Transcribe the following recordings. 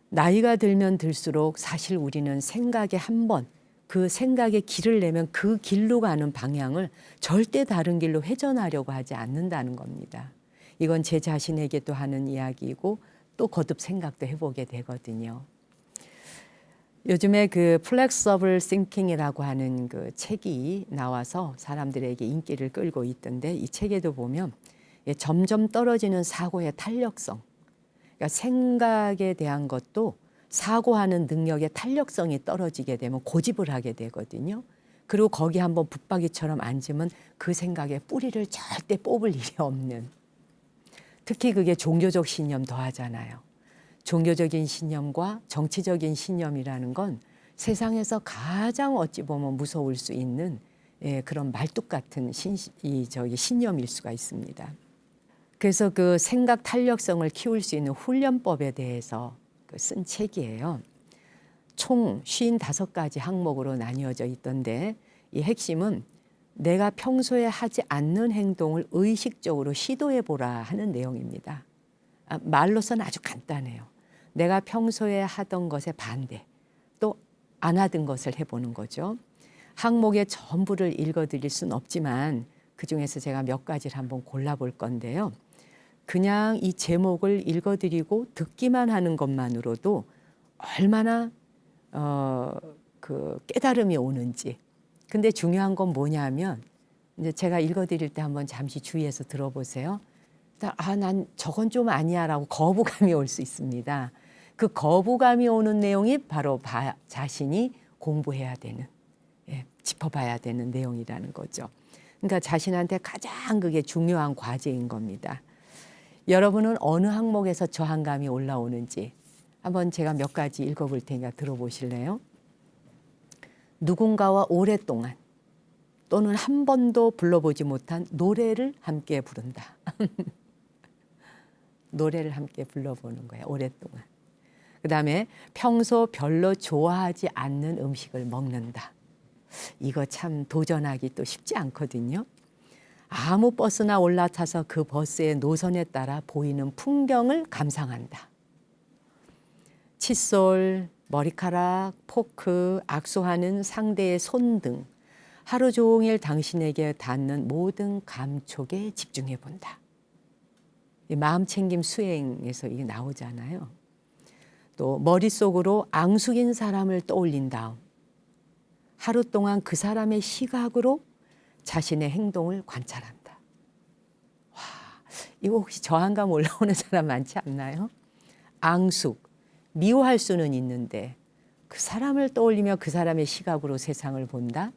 나이가 들면 들수록 사실 우리는 생각에 한 번 그 생각에 길을 내면 그 길로 가는 방향을 절대 다른 길로 회전하려고 하지 않는다는 겁니다. 이건 제 자신에게도 하는 이야기이고 또 거듭 생각도 해보게 되거든요. 요즘에 그 Flexible Thinking이라고 하는 그 책이 나와서 사람들에게 인기를 끌고 있던데, 이 책에도 보면 점점 떨어지는 사고의 탄력성, 그러니까 생각에 대한 것도 사고하는 능력의 탄력성이 떨어지게 되면 고집을 하게 되거든요. 그리고 거기 한번 붙박이처럼 앉으면 그 생각에 뿌리를 절대 뽑을 일이 없는, 특히 그게 종교적 신념 더하잖아요. 종교적인 신념과 정치적인 신념이라는 건 세상에서 가장 어찌 보면 무서울 수 있는 그런 말뚝 같은 신념일 수가 있습니다. 그래서 그 생각 탄력성을 키울 수 있는 훈련법에 대해서 쓴 책이에요. 총 55가지 항목으로 나뉘어져 있던데, 이 핵심은 내가 평소에 하지 않는 행동을 의식적으로 시도해 보라 하는 내용입니다. 말로서는 아주 간단해요. 내가 평소에 하던 것의 반대, 또 안 하던 것을 해보는 거죠. 항목의 전부를 읽어드릴 수는 없지만 그중에서 제가 몇 가지를 한번 골라볼 건데요. 그냥 이 제목을 읽어드리고 듣기만 하는 것만으로도 얼마나 그 깨달음이 오는지. 근데 중요한 건 뭐냐면, 이제 제가 읽어드릴 때 한번 잠시 주의해서 들어보세요. 난 저건 좀 아니야라고 거부감이 올 수 있습니다. 그 거부감이 오는 내용이 바로 자신이 공부해야 되는, 짚어봐야 되는 내용이라는 거죠. 그러니까 자신한테 가장 그게 중요한 과제인 겁니다. 여러분은 어느 항목에서 저항감이 올라오는지 한번 제가 몇 가지 읽어볼 테니까 들어보실래요? 누군가와 오랫동안 또는 한 번도 불러보지 못한 노래를 함께 부른다. 노래를 함께 불러보는 거예요, 오랫동안. 그 다음에 평소 별로 좋아하지 않는 음식을 먹는다. 이거 참 도전하기 또 쉽지 않거든요. 아무 버스나 올라타서 그 버스의 노선에 따라 보이는 풍경을 감상한다. 칫솔, 머리카락, 포크, 악수하는 상대의 손 등 하루 종일 당신에게 닿는 모든 감촉에 집중해 본다. 마음챙김 수행에서 이게 나오잖아요. 또 머릿속으로 앙숙인 사람을 떠올린 다음 하루 동안 그 사람의 시각으로 자신의 행동을 관찰한다. 와, 이거 혹시 저항감 올라오는 사람 많지 않나요? 앙숙, 미워할 수는 있는데 그 사람을 떠올리며 그 사람의 시각으로 세상을 본다.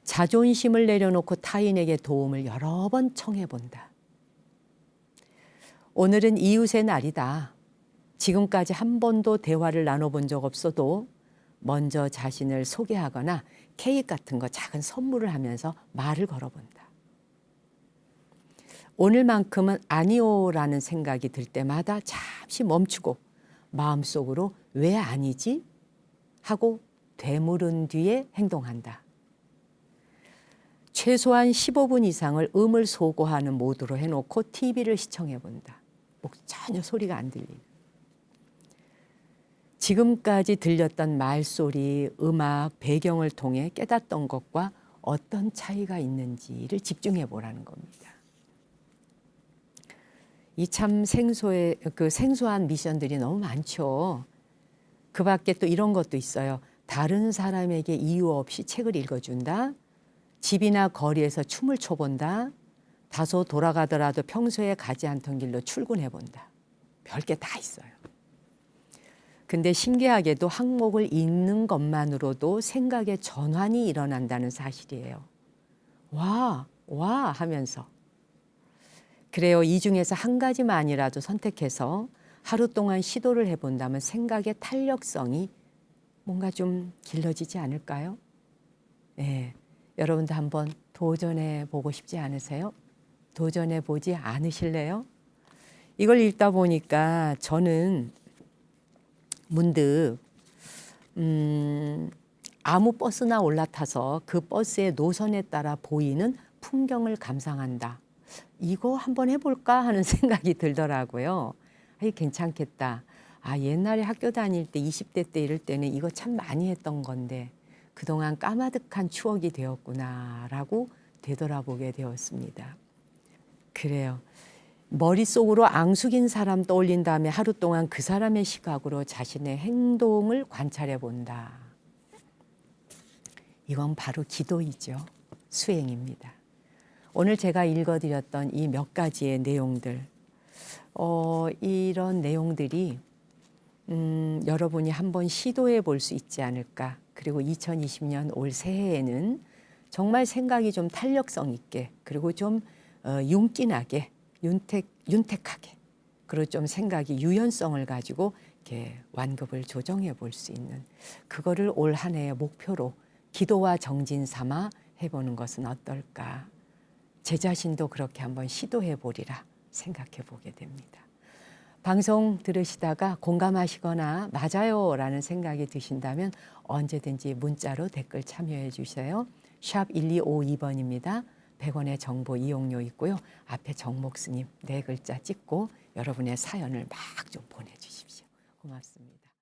자존심을 내려놓고 타인에게 도움을 여러 번 청해본다. 오늘은 이웃의 날이다. 지금까지 한 번도 대화를 나눠본 적 없어도 먼저 자신을 소개하거나 케이크 같은 거 작은 선물을 하면서 말을 걸어본다. 오늘만큼은 아니오라는 생각이 들 때마다 잠시 멈추고 마음속으로 왜 아니지? 하고 되물은 뒤에 행동한다. 최소한 15분 이상을 음을 소거하는 모드로 해놓고 TV를 시청해 본다. 전혀 소리가 안 들리는. 지금까지 들렸던 말소리, 음악, 배경을 통해 깨닫던 것과 어떤 차이가 있는지를 집중해 보라는 겁니다. 이 참 생소한 미션들이 너무 많죠. 그 밖에 또 이런 것도 있어요. 다른 사람에게 이유 없이 책을 읽어준다. 집이나 거리에서 춤을 춰본다. 다소 돌아가더라도 평소에 가지 않던 길로 출근해 본다. 별게 다 있어요. 근데 신기하게도 항목을 읽는 것만으로도 생각의 전환이 일어난다는 사실이에요. 와 하면서. 그래요. 이 중에서 한 가지만이라도 선택해서 하루 동안 시도를 해본다면 생각의 탄력성이 뭔가 좀 길러지지 않을까요? 네. 여러분도 한번 도전해 보고 싶지 않으세요? 도전해 보지 않으실래요? 이걸 읽다 보니까 저는 문득 아무 버스나 올라타서 그 버스의 노선에 따라 보이는 풍경을 감상한다. 이거 한번 해볼까 하는 생각이 들더라고요. 아이 괜찮겠다. 아 옛날에 학교 다닐 때 20대 때 이럴 때는 이거 참 많이 했던 건데 그동안 까마득한 추억이 되었구나라고 되돌아보게 되었습니다. 그래요. 머릿속으로 앙숙인 사람 떠올린 다음에 하루 동안 그 사람의 시각으로 자신의 행동을 관찰해 본다. 이건 바로 기도이죠. 수행입니다. 오늘 제가 읽어드렸던 이 몇 가지의 내용들, 이런 내용들이 여러분이 한번 시도해 볼 수 있지 않을까. 그리고 2020년 올 새해에는 정말 생각이 좀 탄력성 있게 그리고 좀 윤기나게 윤택하게 그리고 좀 생각이 유연성을 가지고 이렇게 완급을 조정해 볼 수 있는 그거를 올 한 해의 목표로 기도와 정진 삼아 해보는 것은 어떨까. 제 자신도 그렇게 한번 시도해 보리라 생각해 보게 됩니다. 방송 들으시다가 공감하시거나 맞아요 라는 생각이 드신다면 언제든지 문자로 댓글 참여해 주세요. 샵 1252번입니다. 100원의 정보 이용료 있고요. 앞에 정목스님 4글자 찍고 여러분의 사연을 막 좀 보내주십시오. 고맙습니다.